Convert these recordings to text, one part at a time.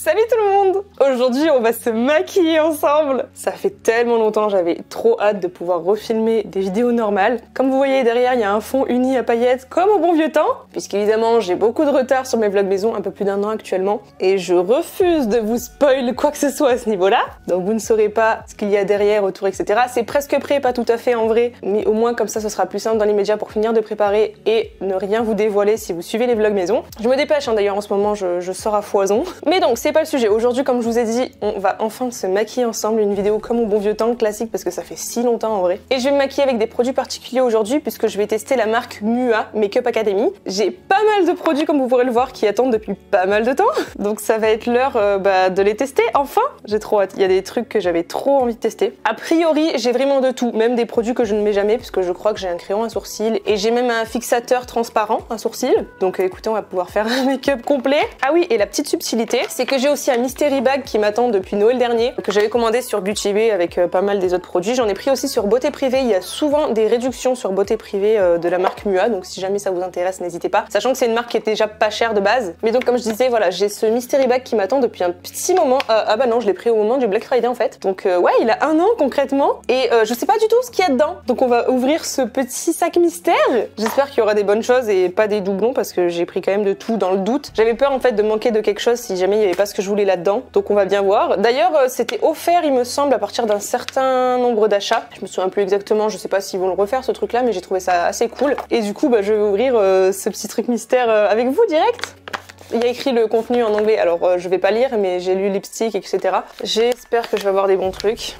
Salut tout le monde! Aujourd'hui on va se maquiller ensemble. Ça fait tellement longtemps, j'avais trop hâte de pouvoir refilmer des vidéos normales. Comme vous voyez derrière, il y a un fond uni à paillettes comme au bon vieux temps. Puisqu'évidemment j'ai beaucoup de retard sur mes vlogs maison, un peu plus d'1 an actuellement. Et je refuse de vous spoil quoi que ce soit à ce niveau-là. Donc vous ne saurez pas ce qu'il y a derrière, autour, etc. C'est presque prêt, pas tout à fait en vrai. Mais au moins comme ça ce sera plus simple dans l'immédiat pour finir de préparer et ne rien vous dévoiler si vous suivez les vlogs maison. Je me dépêche d'ailleurs en ce moment, je sors à foison. Mais donc c'est pas le sujet. Aujourd'hui, comme je vous ai dit, on va enfin se maquiller ensemble. Une vidéo comme au bon vieux temps, classique parce que ça fait si longtemps en vrai. Et je vais me maquiller avec des produits particuliers aujourd'hui puisque je vais tester la marque MUA Makeup Academy. J'ai pas mal de produits comme vous pourrez le voir qui attendent depuis pas mal de temps. Donc ça va être l'heure de les tester enfin. J'ai trop hâte. Il y a des trucs que j'avais trop envie de tester. A priori, j'ai vraiment de tout. Même des produits que je ne mets jamais puisque je crois que j'ai un crayon à sourcils et j'ai même un fixateur transparent à sourcils. Donc écoutez, on va pouvoir faire un make-up complet. Ah oui, et la petite subtilité, c'est que j'ai aussi un mystery bag qui m'attend depuis Noël dernier, que j'avais commandé sur Beauty Bay avec pas mal des autres produits. J'en ai pris aussi sur Beauté Privée. Il y a souvent des réductions sur Beauté Privée de la marque MUA, donc si jamais ça vous intéresse, n'hésitez pas. Sachant que c'est une marque qui est déjà pas chère de base. Mais donc comme je disais, voilà, j'ai ce mystery bag qui m'attend depuis un petit moment. Ah bah non, je l'ai pris au moment du Black Friday en fait. Donc ouais, il a 1 an concrètement. Et je sais pas du tout ce qu'il y a dedans. Donc on va ouvrir ce petit sac mystère. J'espère qu'il y aura des bonnes choses et pas des doublons parce que j'ai pris quand même de tout dans le doute. J'avais peur en fait de manquer de quelque chose si jamais il n'y avait pas ce que je voulais là-dedans. Donc on va bien voir. D'ailleurs, c'était offert, il me semble, à partir d'un certain nombre d'achats. Je me souviens plus exactement, je sais pas s'ils vont le refaire ce truc-là, mais j'ai trouvé ça assez cool. Et du coup, bah, je vais ouvrir ce petit truc mystère avec vous direct. Il y a écrit le contenu en anglais, alors je vais pas lire, mais j'ai lu lipstick, etc. J'espère que je vais avoir des bons trucs.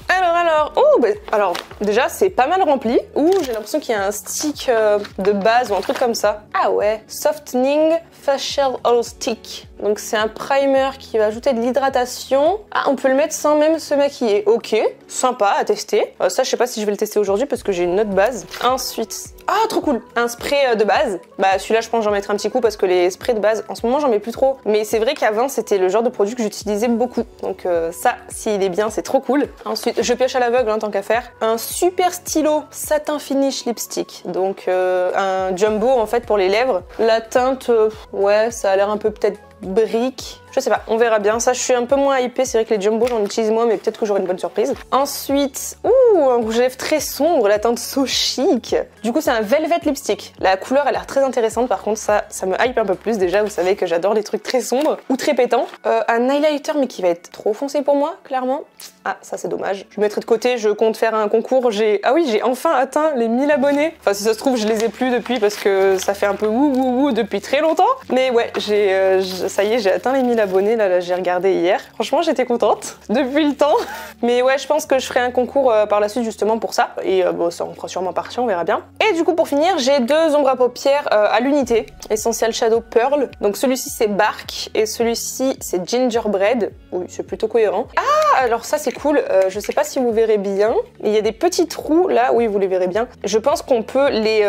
Alors, déjà, c'est pas mal rempli. Ouh, j'ai l'impression qu'il y a un stick de base ou un truc comme ça. Ah ouais, Softening Facial Oil Stick. Donc c'est un primer qui va ajouter de l'hydratation. Ah, on peut le mettre sans même se maquiller. Ok, sympa à tester. Ça, je sais pas si je vais le tester aujourd'hui parce que j'ai une autre base. Ensuite, ah, trop cool, un spray de base. Bah celui-là, je pense que j'en mettrai un petit coup parce que les sprays de base, en ce moment, j'en mets plus trop. Mais c'est vrai qu'avant, c'était le genre de produit que j'utilisais beaucoup. Donc ça, s'il est bien, c'est trop cool. Ensuite, je pioche à l'aveugle, hein, tant qu'à faire. Un super stylo satin finish lipstick. Donc un jumbo en fait pour les lèvres. La teinte, ouais, ça a l'air un peu peut-être brique. Je sais pas, on verra bien. Ça, je suis un peu moins hypée. C'est vrai que les jumbo, j'en utilise moins, mais peut-être que j'aurai une bonne surprise. Ensuite, un rouge à lèvres très sombre, la teinte So Chic. Du coup, c'est un velvet lipstick. La couleur a l'air très intéressante. Par contre, ça me hype un peu plus. Déjà, vous savez que j'adore les trucs très sombres ou très pétants. Un highlighter, mais qui va être trop foncé pour moi, clairement. Ah, ça, c'est dommage. Je mettrai de côté. Je compte faire un concours. Ah oui, j'ai enfin atteint les 1000 abonnés. Enfin, si ça se trouve, je les ai plus depuis parce que ça fait un peu wouh depuis très longtemps. Mais ouais, ça y est, j'ai atteint les 1000 abonnés. Là, j'ai regardé hier. Franchement, j'étais contente depuis le temps. Mais ouais, je pense que je ferai un concours par la suite justement pour ça. Et bon, ça, on fera sûrement partie, on verra bien. Et du coup, pour finir, j'ai 2 ombres à paupières à l'unité. Essential Shadow Pearl. Donc celui-ci, c'est Bark. Et celui-ci, c'est Gingerbread. Oui, c'est plutôt cohérent. Ah, alors ça, c'est cool. Je sais pas si vous verrez bien. Il y a des petits trous là. Oui, vous les verrez bien. Je pense qu'on peut les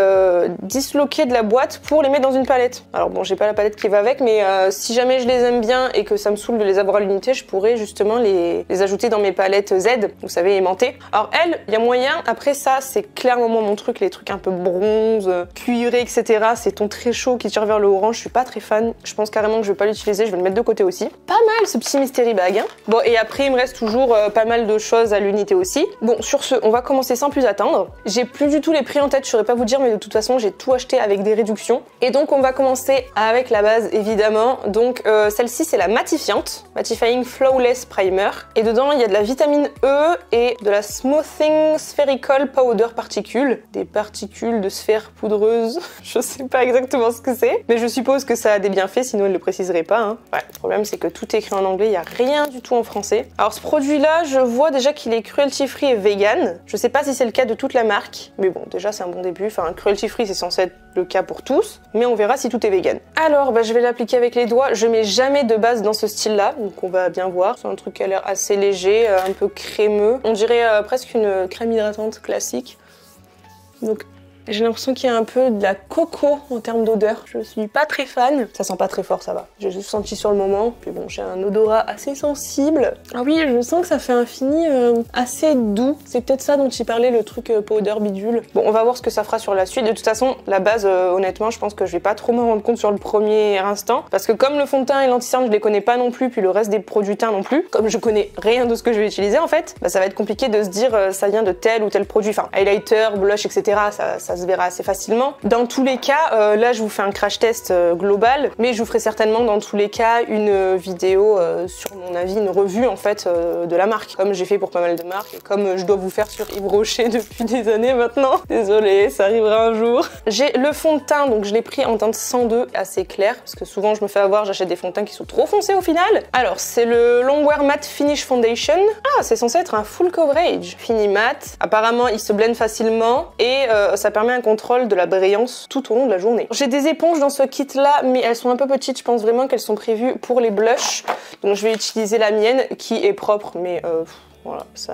disloquer de la boîte pour les mettre dans une palette. Alors bon, j'ai pas la palette qui va avec, mais si jamais je les aime bien et que ça me saoule de les avoir à l'unité, je pourrais justement les ajouter dans mes palettes Z, vous savez, aimantées. Alors elle, il y a moyen. Après ça, c'est clairement mon truc, les trucs un peu bronze, cuiré, etc. Ces tons très chauds qui tirent vers le orange, je suis pas très fan. Je pense carrément que je vais pas l'utiliser, je vais le mettre de côté aussi. Pas mal ce petit mystery bag, hein. Bon, et après, il me reste toujours pas mal de choses à l'unité aussi. Bon, sur ce, on va commencer sans plus attendre. J'ai plus du tout les prix en tête, je saurais pas vous dire, mais de toute façon, j'ai tout acheté avec des réductions. Et donc, on va commencer avec la base, évidemment. Donc, celle-ci, c'est la Mattifiante, Mattifying Flawless Primer. Et dedans, il y a de la vitamine E et de la Smoothing Spherical Powder Particules. Des particules de sphères poudreuses. Je sais pas exactement ce que c'est, mais je suppose que ça a des bienfaits, sinon il le préciserait pas, hein. Ouais, le problème, c'est que tout est écrit en anglais, il y a rien du tout en français. Alors, ce produit-là, je vois déjà qu'il est cruelty free et vegan. Je sais pas si c'est le cas de toute la marque, mais bon, déjà, c'est un bon début. Enfin, cruelty free, c'est censé être le cas pour tous, mais on verra si tout est vegan. Alors, bah, je vais l'appliquer avec les doigts. Je mets jamais de base dans ce style-là, donc on va bien voir. C'est un truc qui a l'air assez léger, un peu crémeux. On dirait presque une crème hydratante classique. Donc, J'ai l'impression qu'il y a un peu de la coco en termes d'odeur. Je suis pas très fan. Ça sent pas très fort, ça va. J'ai juste senti sur le moment. Puis bon, j'ai un odorat assez sensible. Ah oui, je sens que ça fait un fini assez doux. C'est peut-être ça dont il parlait, le truc powder bidule. Bon, on va voir ce que ça fera sur la suite. De toute façon, la base, honnêtement, je pense que je vais pas trop m'en rendre compte sur le premier instant. Parce que comme le fond de teint et l'anti-cerne, je les connais pas non plus, puis le reste des produits teint non plus, comme je connais rien de ce que je vais utiliser en fait, bah, ça va être compliqué de se dire ça vient de tel ou tel produit. Enfin, highlighter, blush, etc. Ça se verra assez facilement. Dans tous les cas, là, je vous fais un crash test global, mais je vous ferai certainement dans tous les cas une vidéo sur mon avis, une revue en fait de la marque, comme j'ai fait pour pas mal de marques et comme je dois vous faire sur Yves Rocher depuis des années maintenant. Désolée, ça arrivera un jour. J'ai le fond de teint, donc je l'ai pris en teinte 102, assez clair, parce que souvent je me fais avoir, j'achète des fonds de teint qui sont trop foncés au final. Alors, c'est le Longwear Matte Finish Foundation. Ah, c'est censé être un full coverage. Fini matte. Apparemment, il se blende facilement et ça permet un contrôle de la brillance tout au long de la journée. J'ai des éponges dans ce kit-là, mais elles sont un peu petites. Je pense vraiment qu'elles sont prévues pour les blushs. Donc, je vais utiliser la mienne, qui est propre, mais voilà, ça,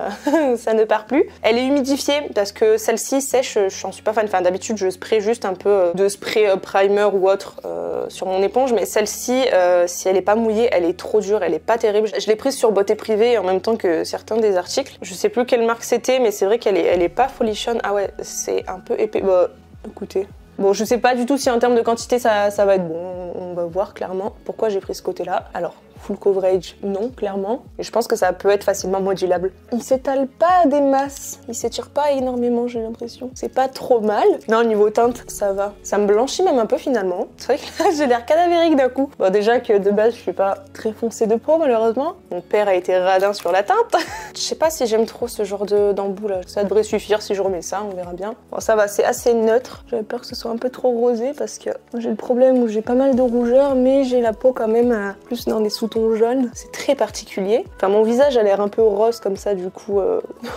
ça ne part plus. Elle est humidifiée parce que celle-ci sèche, j'en suis pas fan. Enfin, d'habitude, je spray juste un peu de spray primer ou autre sur mon éponge, mais celle-ci, si elle est pas mouillée, elle est trop dure, elle est pas terrible. Je l'ai prise sur Beauté Privée en même temps que certains des articles. Je sais plus quelle marque c'était, mais c'est vrai qu'elle est pas folichonne. Ah ouais, c'est un peu épais. Bah, écoutez. Bon, je sais pas du tout si en termes de quantité ça va être bon, on va voir clairement pourquoi j'ai pris ce côté-là. Alors, full coverage, non, clairement. Et je pense que ça peut être facilement modulable. Il s'étale pas des masses, il s'étire pas énormément, j'ai l'impression. C'est pas trop mal. Non, au niveau teinte, ça va. Ça me blanchit même un peu finalement. C'est vrai que là, j'ai l'air cadavérique d'un coup. Bon, déjà que de base, je suis pas très foncée de peau, malheureusement. Mon père a été radin sur la teinte. Je sais pas si j'aime trop ce genre d'embout là. Ça devrait suffire si je remets ça, on verra bien. Bon, ça va, c'est assez neutre. J'avais peur que ce soit un peu trop rosé parce que j'ai le problème où j'ai pas mal de rougeur, mais j'ai la peau quand même plus dans les sous-tons jaune, c'est très particulier. Enfin, mon visage a l'air un peu rose comme ça du coup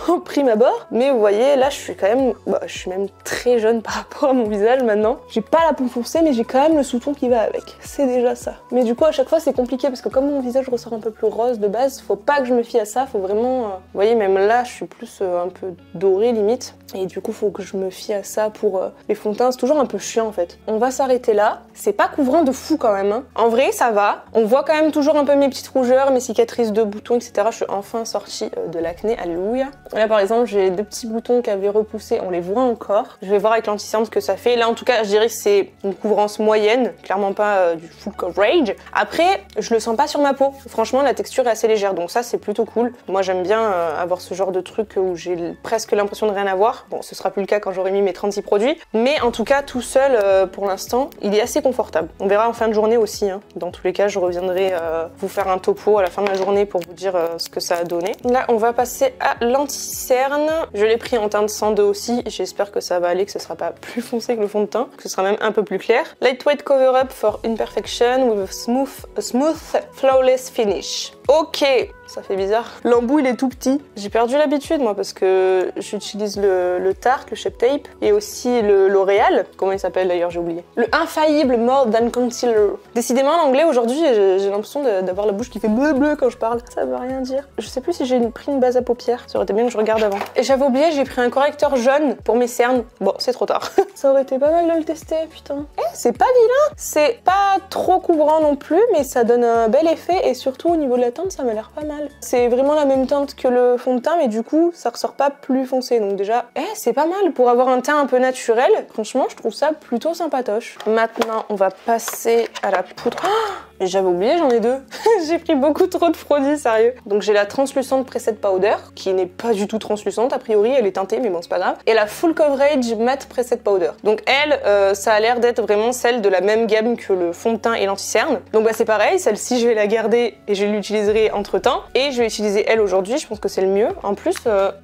au prime abord, mais vous voyez là je suis quand même, je suis même très jeune par rapport à mon visage maintenant. J'ai pas la peau foncée mais j'ai quand même le sous-ton qui va avec, c'est déjà ça. Mais du coup à chaque fois c'est compliqué parce que comme mon visage ressort un peu plus rose de base, faut pas que je me fie à ça, faut vraiment, vous voyez même là je suis plus un peu dorée limite, et du coup faut que je me fie à ça pour les fonds de teint, c'est toujours un peu chiant en fait. On va s'arrêter là, c'est pas couvrant de fou quand même hein. En vrai ça va, on voit quand même toujours un peu mes petites rougeurs, mes cicatrices de boutons, etc. Je suis enfin sortie de l'acné, alléluia. Là par exemple j'ai deux petits boutons qui avaient repoussé, on les voit encore. Je vais voir avec l'anti-cerne ce que ça fait. Là en tout cas je dirais que c'est une couvrance moyenne, clairement pas du full coverage. Après je le sens pas sur ma peau, franchement la texture est assez légère donc ça c'est plutôt cool. Moi j'aime bien avoir ce genre de truc où j'ai presque l'impression de rien avoir. Bon ce sera plus le cas quand j'aurai mis mes 36 produits, mais en tout cas tout seul pour l'instant il est assez confortable. On verra en fin de journée aussi hein. Dans tous les cas je reviendrai vous faire un topo à la fin de la journée pour vous dire ce que ça a donné. Là on va passer à l'anti-cerne. Je l'ai pris en teinte 102 aussi, j'espère que ça va aller, que ce sera pas plus foncé que le fond de teint, que ce sera même un peu plus clair. Lightweight cover up for imperfection with a smooth flawless finish. Ok, ça fait bizarre. L'embout il est tout petit. J'ai perdu l'habitude moi parce que j'utilise le Tarte, le Shape Tape et aussi le L'Oréal. Comment il s'appelle d'ailleurs, j'ai oublié. Le infaillible More Than Concealer. Décidément l'anglais aujourd'hui j'ai l'impression d'avoir la bouche qui fait bleu bleu quand je parle. Ça veut rien dire. Je sais plus si j'ai pris une base à paupières. Ça aurait été bien que je regarde avant. Et j'avais oublié, j'ai pris un correcteur jaune pour mes cernes. Bon, c'est trop tard. Ça aurait été pas mal de le tester, putain. Eh, c'est pas vilain. C'est pas trop couvrant non plus, mais ça donne un bel effet et surtout au niveau de la teinte, ça m'a l'air pas mal. C'est vraiment la même teinte que le fond de teint, mais du coup, ça ressort pas plus foncé. Donc déjà, c'est pas mal pour avoir un teint un peu naturel. Franchement, je trouve ça plutôt sympatoche. Maintenant, on va passer à la poudre. Oh, j'avais oublié, j'en ai deux. J'ai pris beaucoup trop de produits, sérieux. Donc j'ai la translucente Preset Powder, qui n'est pas du tout translucente. A priori, elle est teintée, mais bon, c'est pas grave. Et la Full Coverage Matte Preset Powder. Donc elle, ça a l'air d'être vraiment celle de la même gamme que le fond de teint et l'anti-cerne. Donc bah c'est pareil, celle-ci, je vais la garder et je l'utiliserai entre temps. Et je vais utiliser elle aujourd'hui, je pense que c'est le mieux. En plus,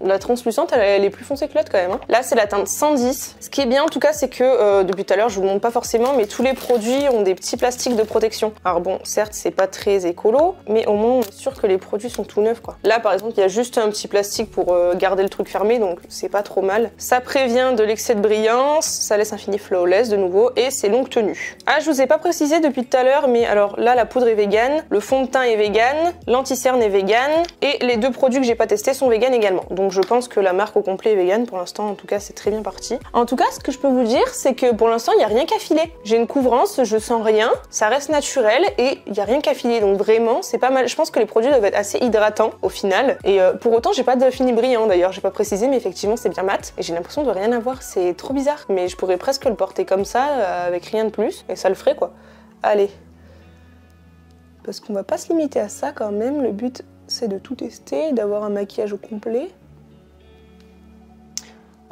la translucente, elle est plus foncée que l'autre quand même. Hein. Là, c'est la teinte 110. Ce qui est bien en tout cas, c'est que, depuis tout à l'heure, je vous montre pas forcément, mais tous les produits ont des petits plastiques de protection. Alors bon, certes, c'est pas très écolo, mais au moins on est sûr que les produits sont tout neufs, quoi. Là, par exemple, il y a juste un petit plastique pour garder le truc fermé, donc c'est pas trop mal. Ça prévient de l'excès de brillance, ça laisse un fini flawless de nouveau, et c'est longue tenue. Ah, je vous ai pas précisé depuis tout à l'heure, mais alors là, la poudre est vegan, le fond de teint est vegan, l'anti-cerne est vegan, et les deux produits que j'ai pas testés sont vegan également. Donc je pense que la marque au complet est vegan pour l'instant, en tout cas c'est très bien parti. En tout cas, ce que je peux vous dire, c'est que pour l'instant, il n'y a rien qu'à filer. J'ai une couvrance, je sens rien, ça reste naturel et il n'y a rien qu'à filer. Donc vraiment, c'est pas mal. Je pense que les produits doivent être assez hydratants au final. Et pour autant, j'ai pas de fini brillant d'ailleurs, j'ai pas précisé, mais effectivement, c'est bien mat. Et j'ai l'impression de rien avoir, c'est trop bizarre. Mais je pourrais presque le porter comme ça, avec rien de plus, et ça le ferait quoi. Allez. Parce qu'on va pas se limiter à ça quand même, le but c'est de tout tester, d'avoir un maquillage au complet.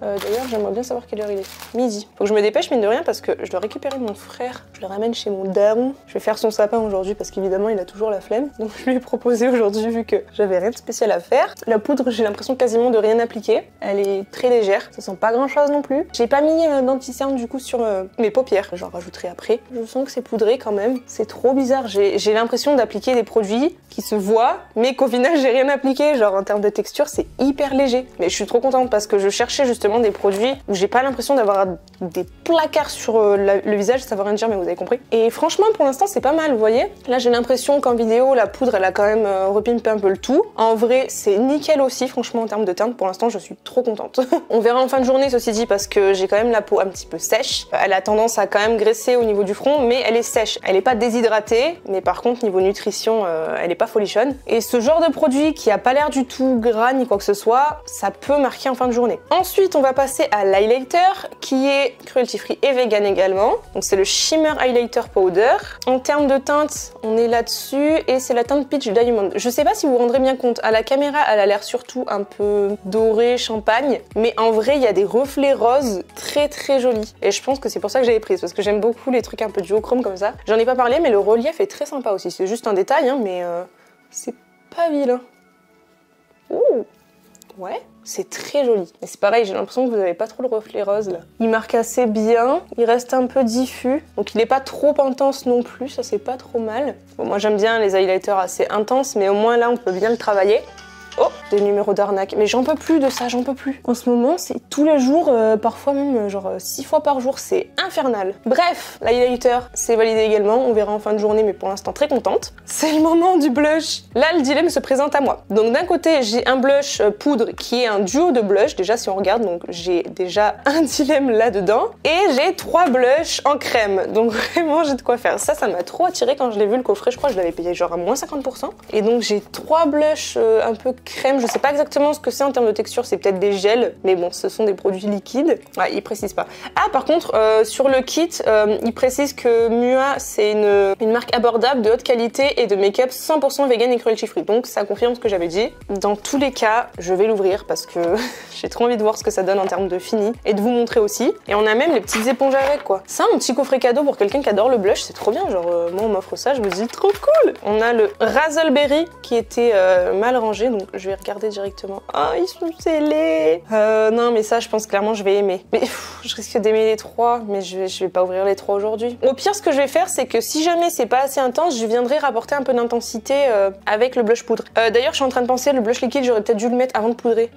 D'ailleurs, j'aimerais bien savoir quelle heure il est. Midi. Faut que je me dépêche, mine de rien, parce que je dois récupérer mon frère. Je le ramène chez mon daron. Je vais faire son sapin aujourd'hui, parce qu'évidemment, il a toujours la flemme. Donc je lui ai proposé aujourd'hui, vu que j'avais rien de spécial à faire. La poudre, j'ai l'impression quasiment de rien appliquer. Elle est très légère, ça sent pas grand chose non plus. J'ai pas mis d'anti-cerne du coup sur mes paupières. J'en rajouterai après. Je sens que c'est poudré quand même. C'est trop bizarre. J'ai l'impression d'appliquer des produits qui se voient, mais qu'au final, j'ai rien appliqué. Genre en termes de texture, c'est hyper léger. Mais je suis trop contente parce que je cherchais justement des produits où j'ai pas l'impression d'avoir des placards sur le visage, ça veut rien dire mais vous avez compris. Et franchement pour l'instant c'est pas mal, vous voyez. Là j'ai l'impression qu'en vidéo la poudre elle a quand même repimpé un peu le tout. En vrai c'est nickel aussi franchement en termes de teinte, pour l'instant je suis trop contente. On verra en fin de journée ceci dit parce que j'ai quand même la peau un petit peu sèche. Elle a tendance à quand même graisser au niveau du front mais elle est sèche, elle est pas déshydratée mais par contre niveau nutrition elle est pas folichonne. Et ce genre de produit qui a pas l'air du tout gras ni quoi que ce soit, ça peut marquer en fin de journée. Ensuite on va passer à l'highlighter qui est cruelty free et vegan également. Donc c'est le Shimmer Highlighter Powder. En termes de teinte, on est là-dessus et c'est la teinte Peach Diamond. Je sais pas si vous vous rendrez bien compte, à la caméra elle a l'air surtout un peu dorée, champagne, mais en vrai il y a des reflets roses très très jolis. Et je pense que c'est pour ça que j'avais prise, parce que j'aime beaucoup les trucs un peu duochrome comme ça. J'en ai pas parlé mais le relief est très sympa aussi. C'est juste un détail hein, mais c'est pas vilain. Ouh. Ouais, c'est très joli. Et c'est pareil, j'ai l'impression que vous n'avez pas trop le reflet rose là. Il marque assez bien, il reste un peu diffus. Donc il n'est pas trop intense non plus, ça c'est pas trop mal. Bon, moi j'aime bien les highlighters assez intenses, mais au moins là on peut bien le travailler. Oh, des numéros d'arnaque. Mais j'en peux plus de ça, j'en peux plus. En ce moment, c'est tous les jours, parfois même genre 6 fois par jour, c'est infernal. Bref, l'highlighter, c'est validé également. On verra en fin de journée, mais pour l'instant très contente. C'est le moment du blush. Là, le dilemme se présente à moi. Donc d'un côté, j'ai un blush poudre qui est un duo de blush. Déjà, si on regarde, donc j'ai déjà un dilemme là-dedans. Et j'ai 3 blushs en crème. Donc vraiment, j'ai de quoi faire. Ça m'a trop attiré quand je l'ai vu le coffret. Je crois que je l'avais payé genre à moins 50%. Et donc j'ai 3 blushs un peu crème, je sais pas exactement ce que c'est en termes de texture, c'est peut-être des gels, mais bon, ce sont des produits liquides. Ouais, il précise pas. Ah, par contre, sur le kit, il précise que Mua, c'est une marque abordable, de haute qualité et de make-up 100% vegan et cruelty free. Donc ça confirme ce que j'avais dit. Dans tous les cas, je vais l'ouvrir parce que j'ai trop envie de voir ce que ça donne en termes de fini et de vous montrer aussi. Et on a même les petites éponges avec, quoi. Ça, un petit coffret cadeau pour quelqu'un qui adore le blush, c'est trop bien. Genre, moi, on m'offre ça, je me dis trop cool. On a le Razzleberry qui était mal rangé, donc je vais regarder directement. Ah, ils sont scellés. Non, mais ça, je pense clairement je vais aimer. Mais je risque d'aimer les 3, mais je vais pas ouvrir les 3 aujourd'hui. Au pire, ce que je vais faire, c'est que si jamais c'est pas assez intense, je viendrai rapporter un peu d'intensité avec le blush poudre. D'ailleurs, je suis en train de penser, le blush liquide, j'aurais peut-être dû le mettre avant de poudrer.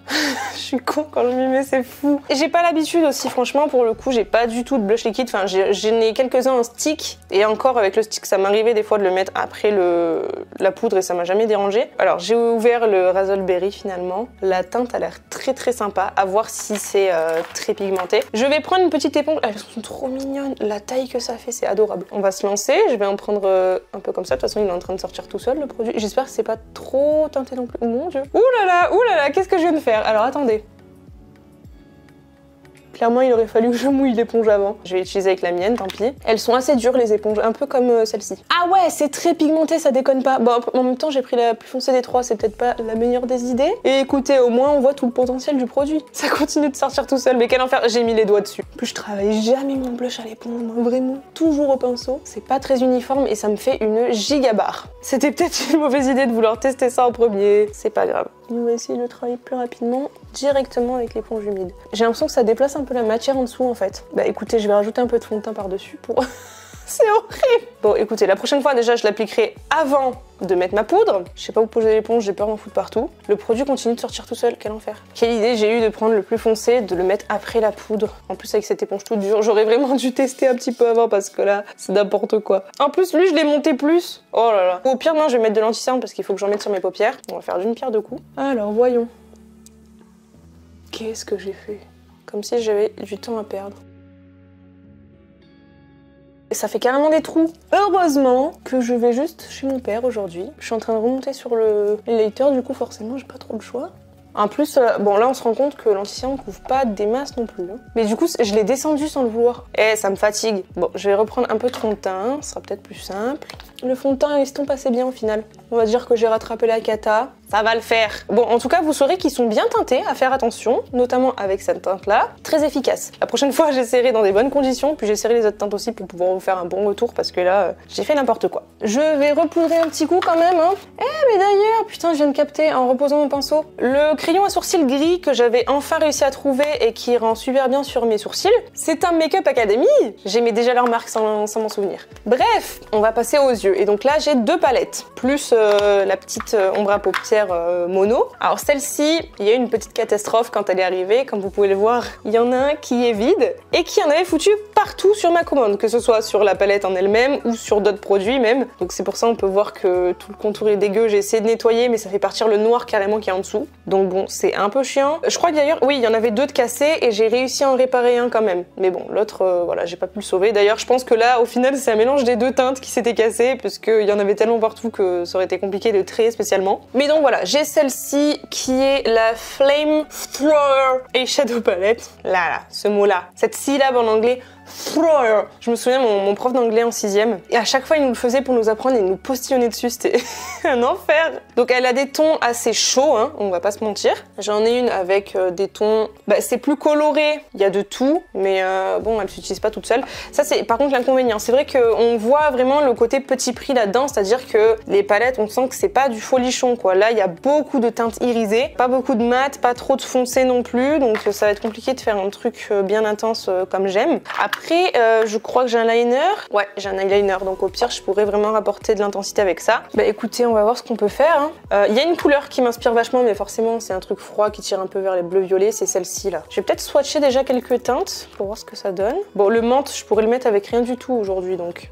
Je suis con quand je m'y mets, c'est fou. Et j'ai pas l'habitude aussi, franchement, pour le coup, j'ai pas du tout de blush liquide. Enfin, j'en ai quelques-uns en stick, et encore avec le stick, ça m'arrivait des fois de le mettre après la poudre et ça m'a jamais dérangé. Alors, j'ai ouvert le Razzleberry finalement. La teinte a l'air très très sympa, à voir si c'est très pigmenté. Je vais prendre une petite éponge, elles sont trop mignonnes, la taille que ça fait, c'est adorable. On va se lancer, je vais en prendre un peu comme ça, de toute façon il est en train de sortir tout seul le produit. J'espère que c'est pas trop teinté non plus. Oh mon dieu. Ouh là là, qu'est-ce que je viens de faire? Alors attendez. Clairement, il aurait fallu que je mouille l'éponge avant. Je vais l'utiliser avec la mienne, tant pis. Elles sont assez dures, les éponges, un peu comme celle-ci. Ah ouais, c'est très pigmenté, ça déconne pas. Bon, en même temps, j'ai pris la plus foncée des 3, c'est peut-être pas la meilleure des idées. Et écoutez, au moins, on voit tout le potentiel du produit. Ça continue de sortir tout seul, mais quel enfer, j'ai mis les doigts dessus. En plus, je travaille jamais mon blush à l'éponge, moi, vraiment, toujours au pinceau. C'est pas très uniforme et ça me fait une gigabarre. C'était peut-être une mauvaise idée de vouloir tester ça en premier. C'est pas grave. On va essayer de le travailler plus rapidement, directement avec l'éponge humide. J'ai l'impression que ça déplace un peu la matière en dessous en fait. Bah écoutez, je vais rajouter un peu de fond de teint par-dessus pour C'est horrible. Bon, écoutez, la prochaine fois, déjà, je l'appliquerai avant de mettre ma poudre. Je sais pas où poser l'éponge, j'ai peur d'en foutre partout. Le produit continue de sortir tout seul, quel enfer. Quelle idée j'ai eu de prendre le plus foncé, de le mettre après la poudre. En plus, avec cette éponge toute dure, j'aurais vraiment dû tester un petit peu avant parce que là, c'est n'importe quoi. En plus, lui, je l'ai monté plus. Oh là là. Au pire, non, je vais mettre de l'anti-cerne parce qu'il faut que j'en mette sur mes paupières. On va faire d'une pierre deux coups. Alors, voyons. Qu'est-ce que j'ai fait? Comme si j'avais du temps à perdre. Ça fait carrément des trous. Heureusement que je vais juste chez mon père aujourd'hui. Je suis en train de remonter sur le lighter, du coup forcément j'ai pas trop le choix. En plus, bon là on se rend compte que l'anti-cerne couvre pas des masses non plus. Hein. Mais du coup je l'ai descendu sans le vouloir. Eh, ça me fatigue. Bon, je vais reprendre un peu de fond de teint, ce sera peut-être plus simple. Le fond de teint estompe assez bien au final. On va dire que j'ai rattrapé la cata. Ça va le faire. Bon, en tout cas, vous saurez qu'ils sont bien teintés, à faire attention, notamment avec cette teinte-là. Très efficace. La prochaine fois, j'essaierai dans des bonnes conditions, puis j'essaierai les autres teintes aussi pour pouvoir vous faire un bon retour, parce que là, j'ai fait n'importe quoi. Je vais repoudrer un petit coup quand même, hein. Eh, mais d'ailleurs, putain, je viens de capter, en reposant mon pinceau, le crayon à sourcils gris que j'avais enfin réussi à trouver et qui rend super bien sur mes sourcils, c'est un Make-up Academy. J'aimais déjà leur marque sans m'en souvenir. Bref, on va passer aux yeux. Et donc là, j'ai deux palettes, plus la petite ombre à paupières mono. Alors celle-ci, il y a eu une petite catastrophe quand elle est arrivée. Comme vous pouvez le voir, il y en a un qui est vide et qui en avait foutu partout sur ma commande, que ce soit sur la palette en elle-même ou sur d'autres produits même. Donc c'est pour ça on peut voir que tout le contour est dégueu. J'ai essayé de nettoyer mais ça fait partir le noir carrément qui est en dessous. Donc bon, c'est un peu chiant. Je crois que d'ailleurs, oui, il y en avait deux de cassés et j'ai réussi à en réparer un quand même. Mais bon, l'autre, voilà, j'ai pas pu le sauver. D'ailleurs, je pense que là, au final, c'est un mélange des deux teintes qui s'étaient cassées parce qu'il y en avait tellement partout que ça aurait été compliqué de trier spécialement. Mais donc voilà, j'ai celle-ci qui est la Flame Thrower Eyeshadow Palette. Là, ce mot-là. Cette syllabe en anglais. Thrower. Je me souviens, mon prof d'anglais en 6ème, et à chaque fois il nous le faisait pour nous apprendre et nous postillonner dessus, c'était un enfer. Donc elle a des tons assez chauds, hein, on va pas se mentir. J'en ai une avec des tons, bah, c'est plus coloré, il y a de tout, mais bon, elle s'utilise pas toute seule. Ça c'est par contre l'inconvénient, c'est vrai qu'on voit vraiment le côté petit prix là-dedans, c'est-à-dire que les palettes, on sent que c'est pas du folichon quoi. Là il y a beaucoup de teintes irisées, pas beaucoup de mat, pas trop de foncé non plus, donc ça va être compliqué de faire un truc bien intense comme j'aime. Après, je crois que j'ai un liner. Ouais, j'ai un eyeliner, donc au pire, je pourrais vraiment rapporter de l'intensité avec ça. Bah écoutez, on va voir ce qu'on peut faire. Il y a une couleur qui m'inspire vachement, mais forcément, c'est un truc froid qui tire un peu vers les bleus violets, c'est celle-ci là. Je vais peut-être swatcher déjà quelques teintes pour voir ce que ça donne. Bon, le menthe, je pourrais le mettre avec rien du tout aujourd'hui, donc...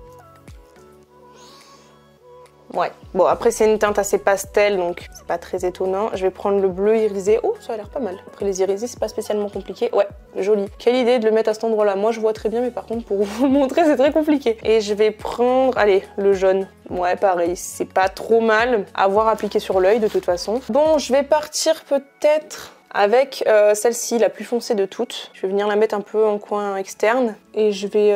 Ouais, bon après c'est une teinte assez pastel donc c'est pas très étonnant. Je vais prendre le bleu irisé. Oh, ça a l'air pas mal. Après les irisés c'est pas spécialement compliqué. Ouais, joli. Quelle idée de le mettre à cet endroit là. Moi je vois très bien mais par contre pour vous le montrer c'est très compliqué. Et je vais prendre, allez, le jaune. Ouais pareil, c'est pas trop mal à voir appliqué sur l'œil de toute façon. Bon, je vais partir peut-être... avec celle-ci, la plus foncée de toutes. Je vais venir la mettre un peu en coin externe et je vais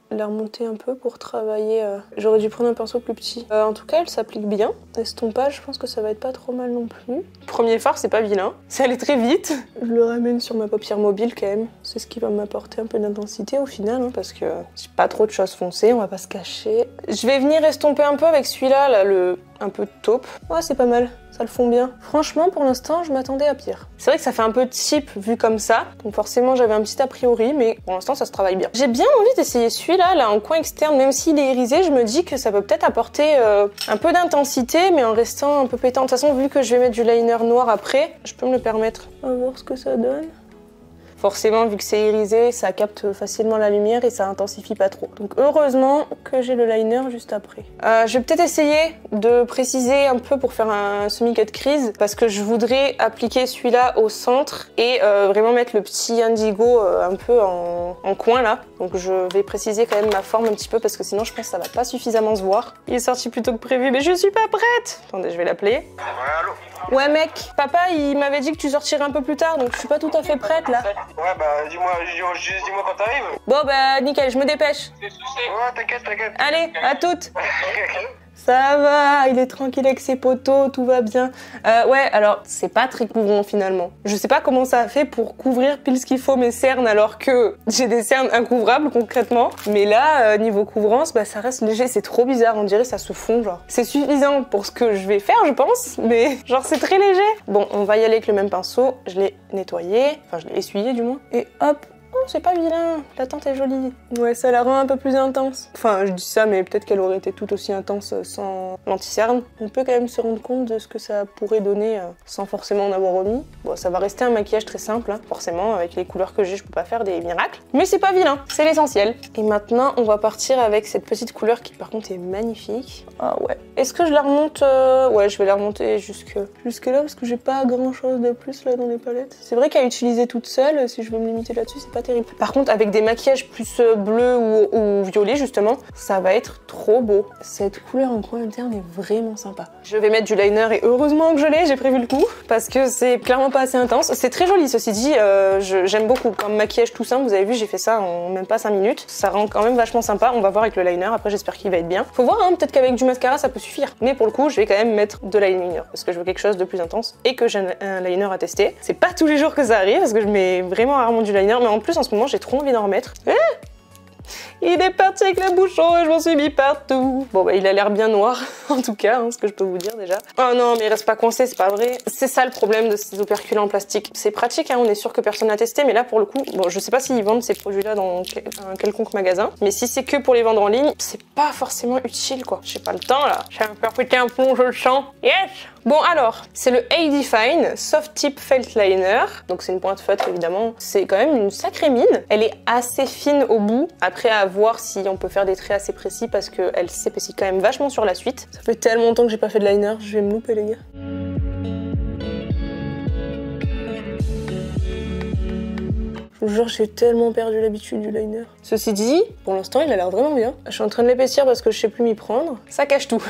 la remonter un peu pour travailler. J'aurais dû prendre un pinceau plus petit. En tout cas, elle s'applique bien. Estompage, je pense que ça va être pas trop mal non plus. Premier fard, c'est pas vilain. Ça allait très vite. Je le ramène sur ma paupière mobile quand même. C'est ce qui va m'apporter un peu d'intensité au final, hein, parce que j'ai pas trop de choses foncées, on va pas se cacher. Je vais venir estomper un peu avec celui-là, là, le un peu taupe. Ouais, c'est pas mal. Ça le fond bien. Franchement, pour l'instant, je m'attendais à pire. C'est vrai que ça fait un peu cheap vu comme ça, donc forcément j'avais un petit a priori, mais pour l'instant ça se travaille bien. J'ai bien envie d'essayer celui-là, là, en coin externe, même s'il est irisé, je me dis que ça peut peut-être apporter un peu d'intensité, mais en restant un peu pétant. De toute façon, vu que je vais mettre du liner noir après, je peux me le permettre. On va voir ce que ça donne. Forcément, vu que c'est irisé, ça capte facilement la lumière et ça intensifie pas trop. Donc heureusement que j'ai le liner juste après. Je vais peut-être essayer de préciser un peu pour faire un semi-cut crease parce que je voudrais appliquer celui-là au centre et vraiment mettre le petit indigo un peu en coin là. Donc je vais préciser quand même ma forme un petit peu parce que sinon je pense que ça va pas suffisamment se voir. Il est sorti plus tôt que prévu mais je suis pas prête. Attendez, je vais l'appeler. Allô? Ouais mec, papa il m'avait dit que tu sortirais un peu plus tard donc je suis pas tout à fait prête là. Ouais bah dis-moi quand t'arrives. Bon bah nickel, je me dépêche. Ouais t'inquiète. Allez, à toutes. Ça va, il est tranquille avec ses poteaux, tout va bien. Ouais, alors c'est pas très couvrant finalement. Je sais pas comment ça a fait pour couvrir pile ce qu'il faut mes cernes alors que j'ai des cernes incouvrables concrètement. Mais là, niveau couvrance, bah ça reste léger, c'est trop bizarre, on dirait ça se fond genre. C'est suffisant pour ce que je vais faire je pense, mais genre c'est très léger. Bon, on va y aller avec le même pinceau, je l'ai nettoyé, enfin je l'ai essuyé du moins. Et hop, oh c'est pas vilain, la teinte est jolie. Ouais, ça la rend un peu plus intense. Enfin, je dis ça, mais peut-être qu'elle aurait été tout aussi intense sans l'anti-cerne. On peut quand même se rendre compte de ce que ça pourrait donner sans forcément en avoir remis. Bon, ça va rester un maquillage très simple, hein. Forcément, avec les couleurs que j'ai, je peux pas faire des miracles. Mais c'est pas vilain, c'est l'essentiel. Et maintenant, on va partir avec cette petite couleur qui, par contre, est magnifique. Ah ouais. Est-ce que je la remonte Ouais, je vais la remonter jusque là, parce que j'ai pas grand-chose de plus là dans les palettes. C'est vrai qu'à utiliser toute seule, si je veux me limiter là-dessus, c'est pas terrible. Par contre, avec des maquillages plus bleus ou violets, justement, ça va être trop beau. Cette couleur en coin interne est vraiment sympa. Je vais mettre du liner et heureusement que je l'ai, j'ai prévu le coup, parce que c'est clairement pas assez intense. C'est très joli, ceci dit, j'aime beaucoup. Comme maquillage tout simple, vous avez vu, j'ai fait ça en même pas 5 minutes. Ça rend quand même vachement sympa. On va voir avec le liner, après j'espère qu'il va être bien. Faut voir, hein, peut-être qu'avec du mascara, ça peut suffire. Mais pour le coup, je vais quand même mettre de l'eyeliner, parce que je veux quelque chose de plus intense et que j'ai un liner à tester. C'est pas tous les jours que ça arrive, parce que je mets vraiment rarement du liner, mais en plus, en ce moment, j'ai trop envie d'en remettre. Il est parti avec le bouchon et je m'en suis mis partout. Bon bah il a l'air bien noir en tout cas, hein, ce que je peux vous dire déjà. Oh non mais il reste pas coincé, c'est pas vrai. C'est ça le problème de ces opercules en plastique. C'est pratique, hein, on est sûr que personne n'a testé, mais là pour le coup, bon je sais pas s'ils vendent ces produits là dans un quelconque magasin, mais si c'est que pour les vendre en ligne, c'est pas forcément utile quoi. J'ai pas le temps là, je vais me faire péter un plomb, je le sens. Yes. Bon alors, c'est le AD Fine Soft Tip Felt Liner, donc c'est une pointe feutre évidemment. C'est quand même une sacrée mine, elle est assez fine au bout, après à voir si on peut faire des traits assez précis parce qu'elle s'épaissit quand même vachement sur la suite. Ça fait tellement longtemps que j'ai pas fait de liner, je vais me louper les gars. Je vous jure, j'ai tellement perdu l'habitude du liner. Ceci dit, pour l'instant, il a l'air vraiment bien. Je suis en train de l'épaissir parce que je sais plus m'y prendre. Ça cache tout.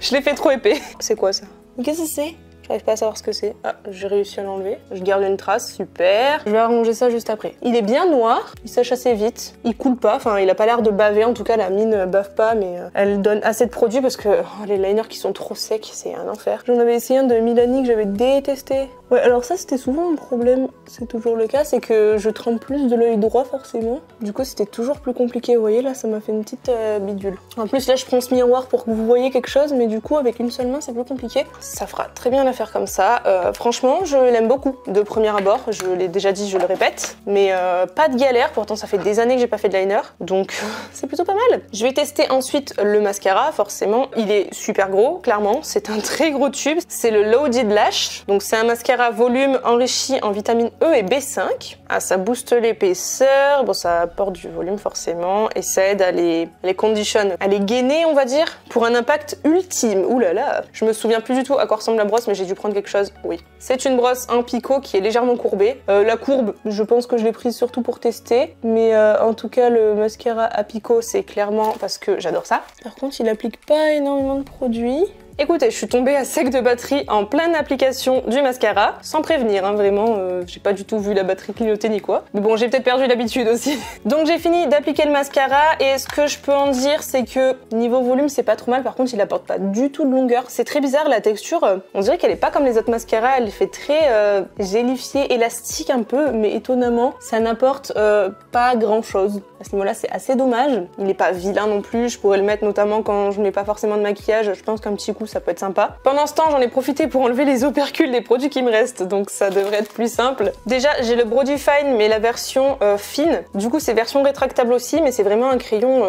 Je l'ai fait trop épais. C'est quoi ça? Qu'est-ce que c'est? J'arrive pas à savoir ce que c'est. Ah, j'ai réussi à l'enlever. Je garde une trace, super. Je vais arranger ça juste après. Il est bien noir, il sèche assez vite. Il coule pas, enfin il a pas l'air de baver. En tout cas, la mine bave pas, mais elle donne assez de produit parce que les liners qui sont trop secs, c'est un enfer. J'en avais essayé un de Milani que j'avais détesté. Ouais, alors ça c'était souvent un problème, c'est toujours le cas, c'est que je trempe plus de l'œil droit forcément. Du coup c'était toujours plus compliqué, vous voyez là ça m'a fait une petite bidule. En plus là je prends ce miroir pour que vous voyez quelque chose, mais du coup avec une seule main c'est plus compliqué. Ça fera très bien l'affaire comme ça. Franchement je l'aime beaucoup de premier abord, je l'ai déjà dit, je le répète, mais pas de galère, pourtant ça fait des années que j'ai pas fait de liner, donc c'est plutôt pas mal. Je vais tester ensuite le mascara, forcément, il est super gros, clairement, c'est un très gros tube, c'est le Loaded Lash, donc c'est un mascara volume enrichi en vitamine E et B5. Ah, ça booste l'épaisseur, bon ça apporte du volume forcément et ça aide à les condition, à les gainer on va dire, pour un impact ultime. Ouh là là, je me souviens plus du tout à quoi ressemble la brosse mais j'ai dû prendre quelque chose, oui. C'est une brosse en picot qui est légèrement courbée. La courbe, je pense que je l'ai prise surtout pour tester, mais en tout cas le mascara à picot c'est clairement parce que j'adore ça. Par contre il applique pas énormément de produits. Écoutez, je suis tombée à sec de batterie en pleine application du mascara, sans prévenir, hein, vraiment, j'ai pas du tout vu la batterie clignoter ni quoi. Mais bon, j'ai peut-être perdu l'habitude aussi. Donc j'ai fini d'appliquer le mascara, et ce que je peux en dire, c'est que niveau volume, c'est pas trop mal, par contre, il apporte pas du tout de longueur. C'est très bizarre, la texture, on dirait qu'elle est pas comme les autres mascaras, elle fait très gélifiée, élastique un peu, mais étonnamment, ça n'apporte pas grand-chose. À ce niveau-là, c'est assez dommage. Il est pas vilain non plus, je pourrais le mettre notamment quand je mets pas forcément de maquillage, je pense qu'un petit coup, ça peut être sympa. Pendant ce temps, j'en ai profité pour enlever les opercules des produits qui me restent, donc ça devrait être plus simple. Déjà, j'ai le Brody Fine, mais la version fine. Du coup, c'est version rétractable aussi, mais c'est vraiment un crayon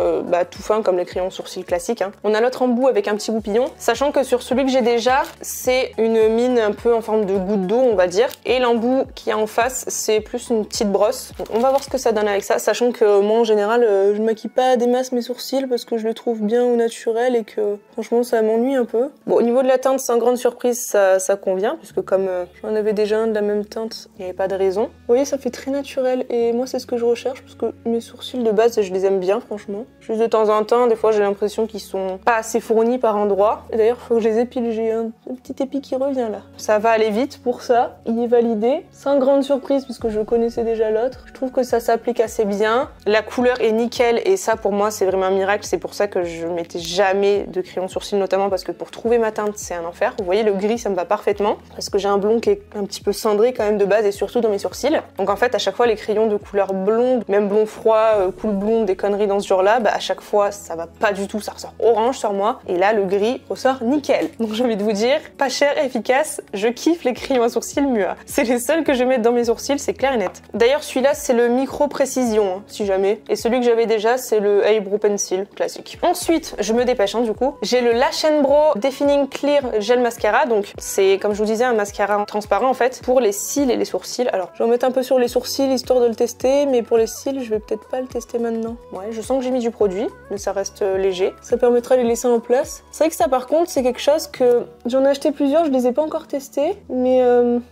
tout fin, comme les crayons sourcils classiques. Hein. On a l'autre embout avec un petit goupillon, sachant que sur celui que j'ai déjà, c'est une mine un peu en forme de goutte d'eau, on va dire. Et l'embout qui est en face, c'est plus une petite brosse. Donc, on va voir ce que ça donne avec ça, sachant que moi, en général, je maquille pas des masses mes sourcils parce que je les trouve bien au naturel et que, franchement, ça m'ennuie un peu. Bon, au niveau de la teinte, sans grande surprise, ça convient, puisque comme j'en avais déjà un de la même teinte, il n'y avait pas de raison. Vous voyez, ça fait très naturel, et moi c'est ce que je recherche, parce que mes sourcils de base, je les aime bien, franchement. Juste de temps en temps, des fois j'ai l'impression qu'ils sont pas assez fournis par endroits. Et d'ailleurs, il faut que je les épile, j'ai un petit épi qui revient là. Ça va aller vite pour ça, il est validé. Sans grande surprise, puisque je connaissais déjà l'autre. Je trouve que ça s'applique assez bien. La couleur est nickel, et ça pour moi c'est vraiment un miracle, c'est pour ça que je mettais jamais de crayon sourcil, notamment parce que pour pour trouver ma teinte, c'est un enfer. Vous voyez, le gris, ça me va parfaitement parce que j'ai un blond qui est un petit peu cendré quand même de base et surtout dans mes sourcils. Donc en fait, à chaque fois, les crayons de couleur blonde, même blond froid, cool blonde, des conneries dans ce genre-là, bah à chaque fois, ça va pas du tout, ça ressort orange sur moi. Et là, le gris ressort nickel. Donc j'ai envie de vous dire, pas cher, efficace, je kiffe les crayons à sourcils Mua. C'est les seuls que je mets dans mes sourcils, c'est clair et net. D'ailleurs, celui-là, c'est le micro précision, hein, si jamais. Et celui que j'avais déjà, c'est le Eyebrow Pencil, classique. Ensuite, je me dépêche, hein, du coup. J'ai le Lash & Brow Defining Clear Gel Mascara, donc c'est, comme je vous disais, un mascara transparent, en fait, pour les cils et les sourcils. Alors, je vais en mettre un peu sur les sourcils, histoire de le tester, mais pour les cils, je vais peut-être pas le tester maintenant. Ouais, je sens que j'ai mis du produit, mais ça reste léger. Ça permettra de les laisser en place. C'est vrai que ça, par contre, c'est quelque chose que... J'en ai acheté plusieurs, je les ai pas encore testés, mais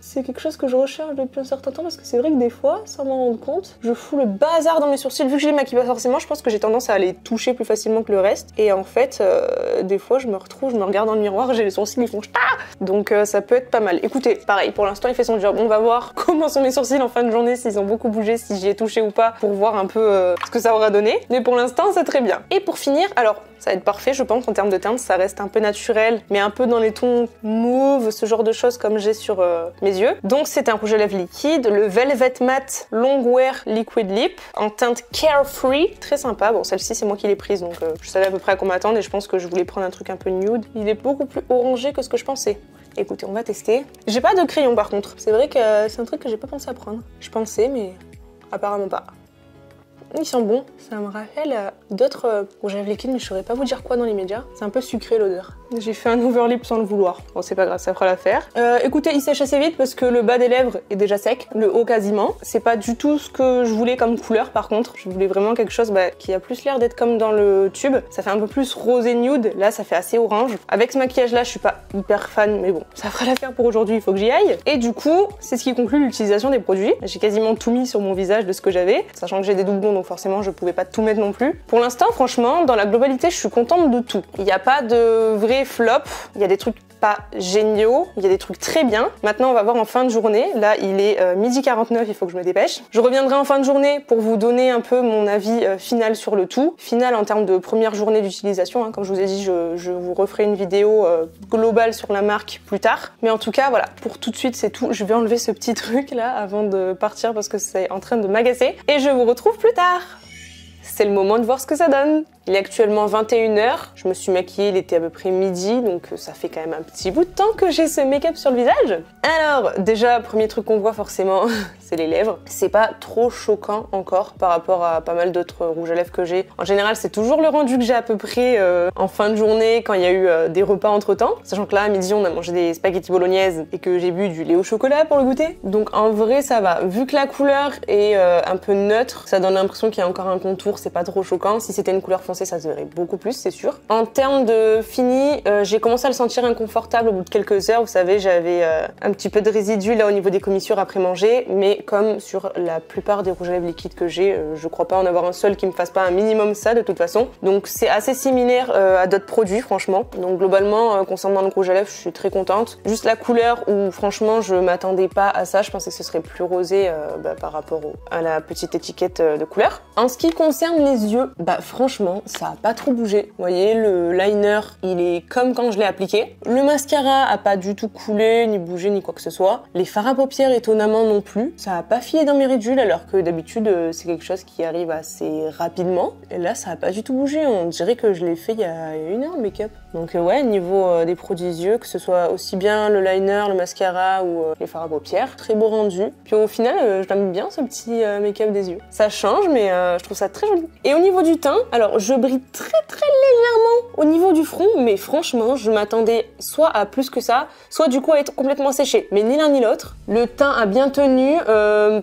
c'est quelque chose que je recherche depuis un certain temps, parce que c'est vrai que des fois, sans m'en rendre compte, je fous le bazar dans mes sourcils. Vu que je les maquille pas forcément, je pense que j'ai tendance à les toucher plus facilement que le reste. Et en fait, des fois, je me regarde dans le miroir, j'ai les sourcils, ils font ch'ta. Donc ça peut être pas mal. Écoutez, pareil, pour l'instant, il fait son job. On va voir comment sont mes sourcils en fin de journée, s'ils ont beaucoup bougé, si j'y ai touché ou pas, pour voir un peu ce que ça aura donné. Mais pour l'instant, c'est très bien. Et pour finir, alors, ça va être parfait, je pense, en termes de teinte, ça reste un peu naturel, mais un peu dans les tons mauve, ce genre de choses comme j'ai sur mes yeux. Donc c'est un rouge à lèvres liquide, le Velvet Matte Long Wear Liquid Lip, en teinte Carefree, très sympa. Bon, celle-ci, c'est moi qui l'ai prise, donc je savais à peu près à quoi m'attendre, et je pense que je voulais prendre un truc un peu nude. Il est beaucoup plus orangé que ce que je pensais. Écoutez, on va tester. J'ai pas de crayon par contre, c'est vrai que c'est un truc que j'ai pas pensé à prendre. Je pensais, mais apparemment pas. Ils sont bons, ça me rappelle d'autres rouges à lèvres liquides, mais je saurais pas vous dire quoi dans les médias. C'est un peu sucré l'odeur. J'ai fait un overlip sans le vouloir. Bon, c'est pas grave, ça fera l'affaire. Écoutez, il sèche assez vite parce que le bas des lèvres est déjà sec, le haut quasiment. C'est pas du tout ce que je voulais comme couleur par contre. Je voulais vraiment quelque chose qui a plus l'air d'être comme dans le tube. Ça fait un peu plus rosé nude, là ça fait assez orange. Avec ce maquillage là, je suis pas hyper fan, mais bon, ça fera l'affaire pour aujourd'hui, il faut que j'y aille. Et du coup, c'est ce qui conclut l'utilisation des produits. J'ai quasiment tout mis sur mon visage de ce que j'avais, sachant que j'ai des doublons, donc forcément je pouvais pas tout mettre non plus. Pour l'instant, franchement, dans la globalité, je suis contente de tout. Il n'y a pas de vrai flop, il y a des trucs pas géniaux, il y a des trucs très bien. Maintenant, on va voir en fin de journée. Là, il est 12h49, il faut que je me dépêche. Je reviendrai en fin de journée pour vous donner un peu mon avis final sur le tout. Final en termes de première journée d'utilisation, hein. Comme je vous ai dit, je vous referai une vidéo globale sur la marque plus tard. Mais en tout cas, voilà, pour tout de suite, c'est tout. Je vais enlever ce petit truc là avant de partir parce que c'est en train de m'agacer. Et je vous retrouve plus tard. C'est le moment de voir ce que ça donne. Il est actuellement 21h, je me suis maquillée, il était à peu près midi, donc ça fait quand même un petit bout de temps que j'ai ce make-up sur le visage. Alors, déjà, premier truc qu'on voit forcément, c'est les lèvres. C'est pas trop choquant encore par rapport à pas mal d'autres rouges à lèvres que j'ai. En général, c'est toujours le rendu que j'ai à peu près en fin de journée quand il y a eu des repas entre temps. Sachant que là, à midi, on a mangé des spaghettis bolognaises et que j'ai bu du lait au chocolat pour le goûter. Donc en vrai, ça va. Vu que la couleur est un peu neutre, ça donne l'impression qu'il y a encore un contour, c'est pas trop choquant. Si c'était une couleur foncée, ça se verrait beaucoup plus, c'est sûr. En termes de fini, j'ai commencé à le sentir inconfortable au bout de quelques heures. Vous savez, j'avais un petit peu de résidus là au niveau des commissures après manger, mais comme sur la plupart des rouges à lèvres liquides que j'ai, je crois pas en avoir un seul qui me fasse pas un minimum ça de toute façon. Donc c'est assez similaire à d'autres produits franchement. Donc globalement, concernant le rouge à lèvres, je suis très contente. Juste la couleur où franchement je m'attendais pas à ça, je pensais que ce serait plus rosé par rapport à la petite étiquette de couleur. En ce qui concerne les yeux, franchement ça a pas trop bougé. Vous voyez, le liner il est comme quand je l'ai appliqué. Le mascara a pas du tout coulé, ni bougé, ni quoi que ce soit. Les fards à paupières étonnamment non plus. Ça a pas filé dans mes ridules alors que d'habitude c'est quelque chose qui arrive assez rapidement. Et là ça a pas du tout bougé, on dirait que je l'ai fait il y a une heure le make-up. Donc ouais, niveau des produits yeux, que ce soit aussi bien le liner, le mascara ou les fards à paupières, très beau rendu. Puis au final, je l'aime bien ce petit make-up des yeux. Ça change mais je trouve ça très joli. Et au niveau du teint, alors je brille très légèrement au niveau du front, mais franchement, je m'attendais soit à plus que ça, soit du coup à être complètement séché. Mais ni l'un ni l'autre. Le teint a bien tenu,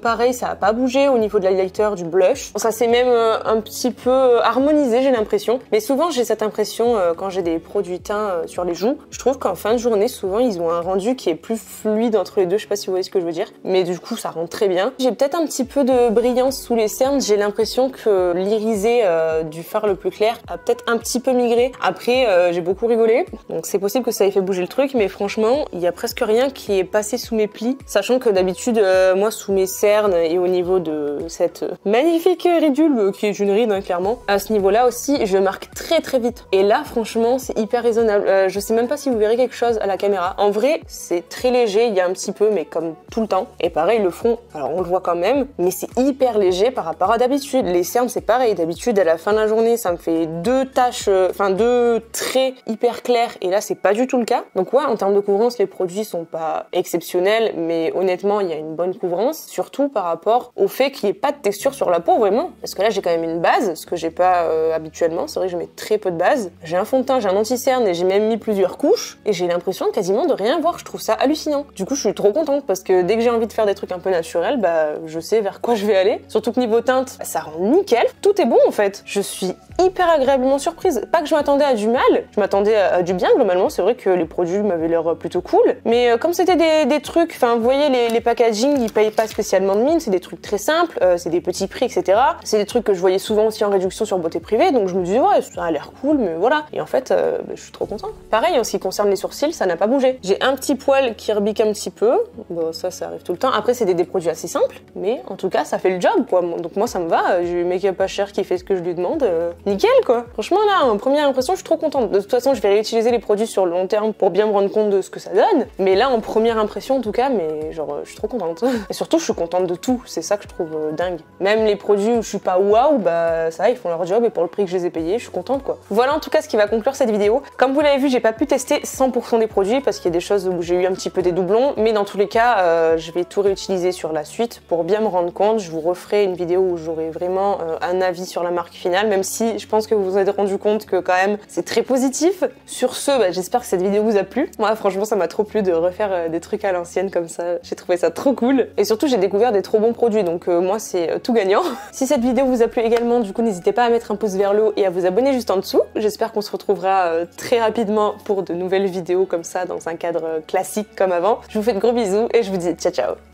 pareil, ça a pas bougé au niveau de l'highlighter, du blush. Ça s'est même un petit peu harmonisé, j'ai l'impression. Mais souvent, j'ai cette impression quand j'ai des produits teints sur les joues. Je trouve qu'en fin de journée, souvent, ils ont un rendu qui est plus fluide entre les deux. Je sais pas si vous voyez ce que je veux dire. Mais du coup, ça rend très bien. J'ai peut-être un petit peu de brillance sous les cernes. J'ai l'impression que l'irisé du fard le plus clair a peut-être un petit peu migré. Après, j'ai beaucoup rigolé. Donc c'est possible que ça ait fait bouger le truc, mais franchement, il y a presque rien qui est passé sous mes plis. Sachant que d'habitude, moi, sous mes cernes et au niveau de cette magnifique ridule, qui est une ride, hein, clairement, à ce niveau-là aussi, je marque très très vite. Et là, franchement, c'est hyper raisonnable. Je sais même pas si vous verrez quelque chose à la caméra. En vrai, c'est très léger, il y a un petit peu, mais comme tout le temps. Et pareil, le fond, alors on le voit quand même, mais c'est hyper léger par rapport à d'habitude. Les cernes, c'est pareil. D'habitude, à la fin de la journée, ça me fait deux taches, deux traits hyper clairs. Et là, c'est pas du tout le cas. Donc ouais, en termes de couvrance, les produits sont pas exceptionnels, mais honnêtement, il y a une bonne couvrance, surtout par rapport au fait qu'il n'y ait pas de texture sur la peau, vraiment. Parce que là, j'ai quand même une base, ce que j'ai pas habituellement. C'est vrai que je mets très peu de base. J'ai un fond de teint, j'ai un anti-cerne et j'ai même mis plusieurs couches. Et j'ai l'impression quasiment de rien voir. Je trouve ça hallucinant. Du coup, je suis trop contente parce que dès que j'ai envie de faire des trucs un peu naturels, bah, je sais vers quoi je vais aller. Surtout que niveau teinte, ça rend nickel. Tout est bon en fait. Je suis hyper agréablement surprise. Pas que je m'attendais à du mal, je m'attendais à du bien globalement. C'est vrai que les produits m'avaient l'air plutôt cool. Mais comme c'était des trucs, enfin vous voyez les packaging, ils payent pas spécialement de mine, c'est des trucs très simples, c'est des petits prix, etc. C'est des trucs que je voyais souvent aussi en réduction sur Beauté Privée, donc je me disais ouais, ça a l'air cool, mais voilà. Et en fait, je suis trop contente. Pareil, en ce qui concerne les sourcils, ça n'a pas bougé. J'ai un petit poil qui rebique un petit peu, bon ça arrive tout le temps. Après c'est des produits assez simples, mais en tout cas ça fait le job quoi. Donc moi ça me va, j'ai une make-up pas cher qui fait ce que je lui demande, nickel quoi. Franchement là, en première impression, je suis trop contente. De toute façon, je vais réutiliser les produits sur le long terme pour bien me rendre compte de ce que ça donne. Mais là, en première impression en tout cas, mais genre je suis trop contente. Et surtout, je suis contente de tout. C'est ça que je trouve dingue. Même les produits où je suis pas waouh, bah ça, ils font leur job et pour le prix que je les ai payés, je suis contente quoi. Voilà en tout cas ce qui va conclure cette vidéo. Comme vous l'avez vu, j'ai pas pu tester 100% des produits parce qu'il y a des choses où j'ai eu un petit peu des doublons, mais dans tous les cas, je vais tout réutiliser sur la suite pour bien me rendre compte. Je vous referai une vidéo où j'aurai vraiment un avis sur la marque finale, même si je pense que vous vous êtes rendu compte que quand même c'est très positif. Sur ce, bah, j'espère que cette vidéo vous a plu. Moi franchement ça m'a trop plu de refaire des trucs à l'ancienne comme ça. J'ai trouvé ça trop cool. Et surtout j'ai découvert des trop bons produits, donc moi c'est tout gagnant. Si cette vidéo vous a plu également, du coup n'hésitez pas à mettre un pouce vers le haut et à vous abonner juste en dessous. J'espère qu'on se retrouvera très rapidement pour de nouvelles vidéos comme ça dans un cadre classique comme avant. Je vous fais de gros bisous et je vous dis ciao ciao.